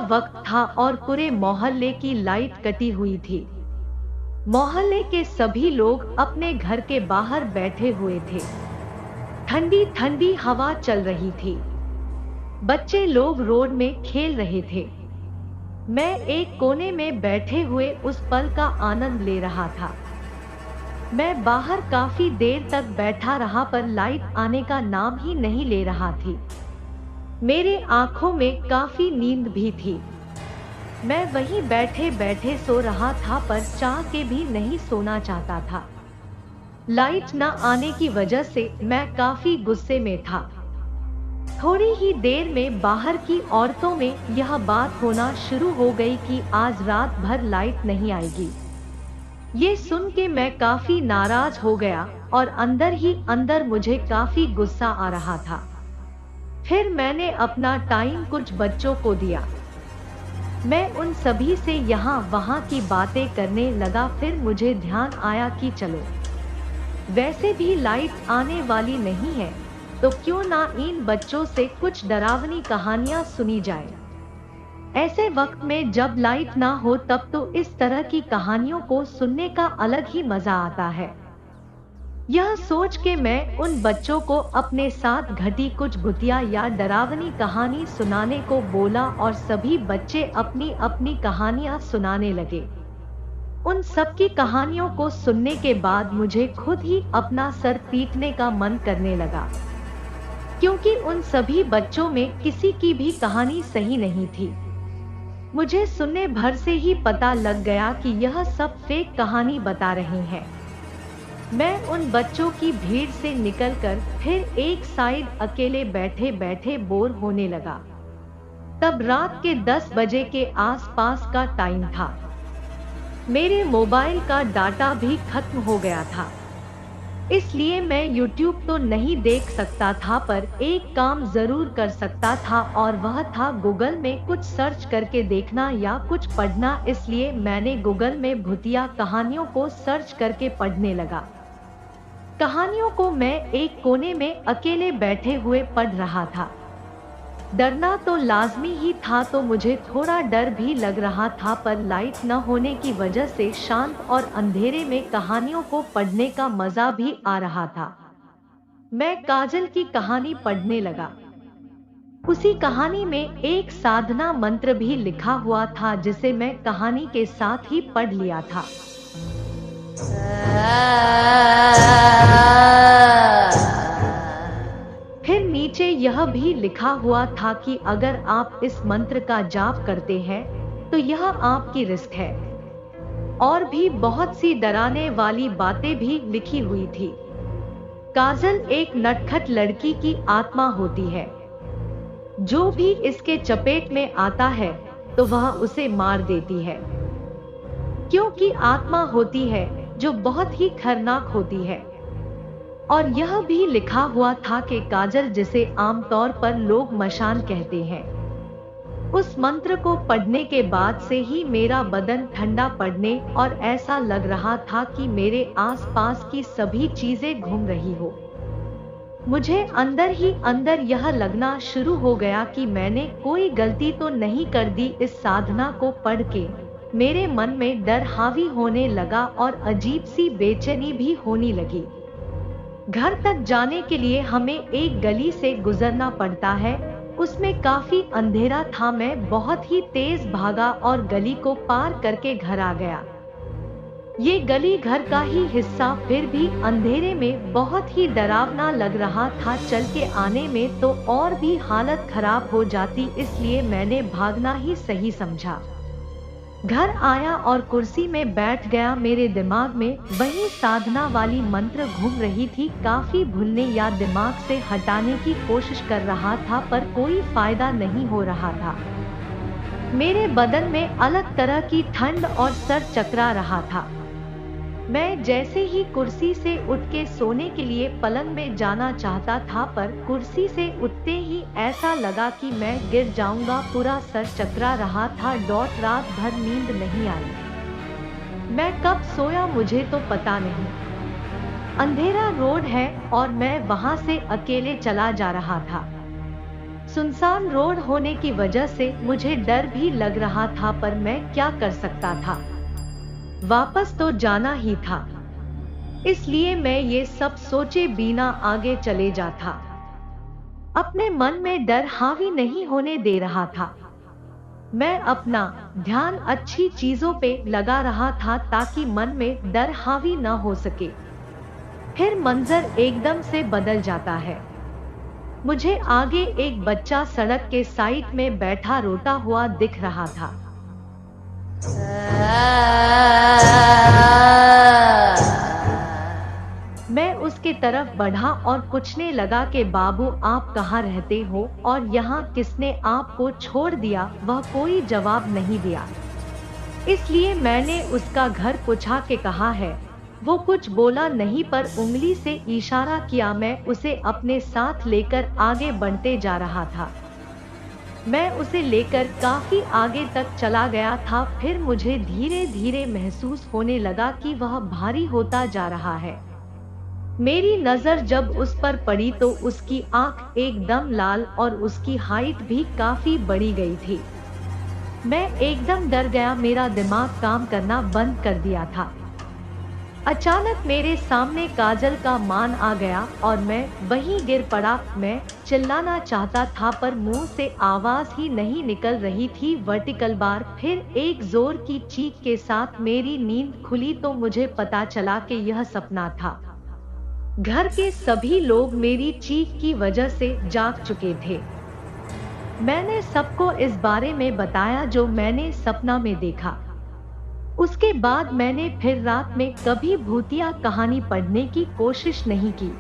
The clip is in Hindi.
वक्त था और पूरे मोहल्ले की लाइट कटी हुई थी। मोहल्ले के सभी लोग अपने घर के बाहर बैठे हुए थे। ठंडी ठंडी हवा चल रही थी। बच्चे लोग रोड में खेल रहे थे। मैं एक कोने में बैठे हुए उस पल का आनंद ले रहा था। मैं बाहर काफी देर तक बैठा रहा पर लाइट आने का नाम ही नहीं ले रहा थी। मेरे आंखों में काफी नींद भी थी। मैं वहीं बैठे बैठे सो रहा था पर चाह के भी नहीं सोना चाहता था। लाइट न आने की वजह से मैं काफी गुस्से में था। थोड़ी ही देर में बाहर की औरतों में यह बात होना शुरू हो गई कि आज रात भर लाइट नहीं आएगी। ये सुन के मैं काफी नाराज हो गया और अंदर ही अंदर मुझे काफी गुस्सा आ रहा था। फिर मैंने अपना टाइम कुछ बच्चों को दिया। मैं उन सभी से यहाँ वहाँ की बातें करने लगा। फिर मुझे ध्यान आया कि चलो, वैसे भी लाइट आने वाली नहीं है तो क्यों ना इन बच्चों से कुछ डरावनी कहानियां सुनी जाए। ऐसे वक्त में जब लाइट ना हो तब तो इस तरह की कहानियों को सुनने का अलग ही मजा आता है। यह सोच के मैं उन बच्चों को अपने साथ घटी कुछ भूतिया या डरावनी कहानी सुनाने को बोला और सभी बच्चे अपनी अपनी कहानियां सुनाने लगे। उन सब की कहानियों को सुनने के बाद मुझे खुद ही अपना सर पीटने का मन करने लगा, क्योंकि उन सभी बच्चों में किसी की भी कहानी सही नहीं थी। मुझे सुनने भर से ही पता लग गया कि यह सब फेक कहानी बता रहे हैं। मैं उन बच्चों की भीड़ से निकलकर फिर एक साइड अकेले बैठे बैठे बोर होने लगा। तब रात के 10 बजे के आसपास का टाइम था। मेरे मोबाइल का डाटा भी खत्म हो गया था, इसलिए मैं YouTube तो नहीं देख सकता था पर एक काम जरूर कर सकता था और वह था गूगल में कुछ सर्च करके देखना या कुछ पढ़ना। इसलिए मैंने गूगल में भूतिया कहानियों को सर्च करके पढ़ने लगा। कहानियों को मैं एक कोने में अकेले बैठे हुए पढ़ रहा था। डरना तो लाजमी ही था, तो मुझे थोड़ा डर भी लग रहा था पर लाइट न होने की वजह से शांत और अंधेरे में कहानियों को पढ़ने का मजा भी आ रहा था। मैं काजल की कहानी पढ़ने लगा। उसी कहानी में एक साधना मंत्र भी लिखा हुआ था जिसे मैं कहानी के साथ ही पढ़ लिया था। फिर नीचे यह भी लिखा हुआ था कि अगर आप इस मंत्र का जाप करते हैं तो यह आपकी रिस्क है। और भी बहुत सी डराने वाली बातें भी लिखी हुई थी। काजल एक नटखट लड़की की आत्मा होती है। जो भी इसके चपेट में आता है तो वह उसे मार देती है, क्योंकि आत्मा होती है जो बहुत ही खतरनाक होती है। और यह भी लिखा हुआ था कि काजल, जिसे आमतौर पर लोग मशान कहते हैं, उस मंत्र को पढ़ने के बाद से ही मेरा बदन ठंडा पड़ने और ऐसा लग रहा था कि मेरे आसपास की सभी चीजें घूम रही हो। मुझे अंदर ही अंदर यह लगना शुरू हो गया कि मैंने कोई गलती तो नहीं कर दी। इस साधना को पढ़ के मेरे मन में डर हावी होने लगा और अजीब सी बेचैनी भी होने लगी। घर तक जाने के लिए हमें एक गली से गुजरना पड़ता है। उसमें काफी अंधेरा था। मैं बहुत ही तेज भागा और गली को पार करके घर आ गया। ये गली घर का ही हिस्सा फिर भी अंधेरे में बहुत ही डरावना लग रहा था। चल के आने में तो और भी हालत खराब हो जाती, इसलिए मैंने भागना ही सही समझा। घर आया और कुर्सी में बैठ गया। मेरे दिमाग में वही साधना वाली मंत्र घूम रही थी। काफी भूलने या दिमाग से हटाने की कोशिश कर रहा था पर कोई फायदा नहीं हो रहा था। मेरे बदन में अलग तरह की ठंड और सर चकरा रहा था। मैं जैसे ही कुर्सी से उठ के सोने के लिए पलंग में जाना चाहता था पर कुर्सी से उठते ही ऐसा लगा कि मैं गिर जाऊंगा। पूरा सर चकरा रहा था। रात भर नींद नहीं आई। मैं कब सोया मुझे तो पता नहीं। अंधेरा रोड है और मैं वहां से अकेले चला जा रहा था। सुनसान रोड होने की वजह से मुझे डर भी लग रहा था, पर मैं क्या कर सकता था, वापस तो जाना ही था। इसलिए मैं ये सब सोचे बिना आगे चले जाता। अपने मन में डर हावी नहीं होने दे रहा था। मैं अपना ध्यान अच्छी चीजों पे लगा रहा था ताकि मन में डर हावी न हो सके। फिर मंजर एकदम से बदल जाता है। मुझे आगे एक बच्चा सड़क के साइड में बैठा रोता हुआ दिख रहा था। मैं उसके तरफ बढ़ा और पूछने लगा कि बाबू, आप कहाँ रहते हो और यहाँ किसने आपको छोड़ दिया? वह कोई जवाब नहीं दिया। इसलिए मैंने उसका घर पूछा के कहा है। वो कुछ बोला नहीं, पर उंगली से इशारा किया। मैं उसे अपने साथ लेकर आगे बढ़ते जा रहा था। मैं उसे लेकर काफी आगे तक चला गया था। फिर मुझे धीरे धीरे महसूस होने लगा कि वह भारी होता जा रहा है। मेरी नजर जब उस पर पड़ी तो उसकी आंख एकदम लाल और उसकी हाइट भी काफी बढ़ी गई थी। मैं एकदम डर गया। मेरा दिमाग काम करना बंद कर दिया था। अचानक मेरे सामने काजल का मान आ गया और मैं वहीं गिर पड़ा। मैं चिल्लाना चाहता था पर मुंह से आवाज ही नहीं निकल रही थी। वर्टिकल बार, फिर एक जोर की चीख के साथ मेरी नींद खुली तो मुझे पता चला कि यह सपना था। घर के सभी लोग मेरी चीख की वजह से जाग चुके थे। मैंने सबको इस बारे में बताया जो मैंने सपना में देखा। उसके बाद मैंने फिर रात में कभी भूतिया कहानी पढ़ने की कोशिश नहीं की।